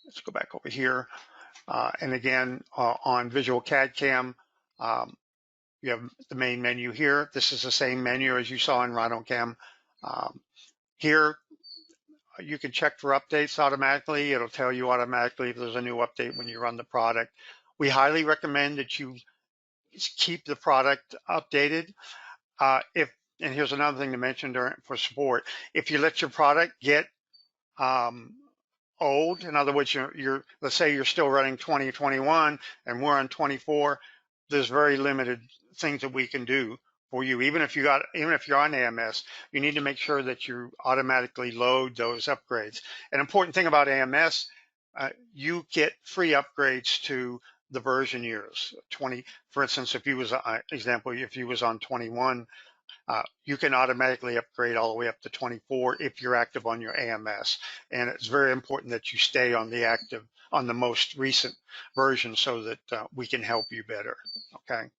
let's go back over here. And again, on VisualCAD CAM, you have the main menu here. This is the same menu as you saw in RhinoCAM. Here, you can check for updates automatically. It'll tell you automatically if there's a new update when you run the product. We highly recommend that you keep the product updated. And here's another thing to mention for support. If you let your product get old, in other words, let's say you're still running 2021 and we're on 24, there's very limited things that we can do for you. Even if you're on AMS, you need to make sure that you automatically load those upgrades. An important thing about AMS, you get free upgrades to the version years. 20, for instance, if you was if you was on 21, you can automatically upgrade all the way up to 24 if you're active on your AMS. And it's very important that you stay on the most recent version so that we can help you better. Okay.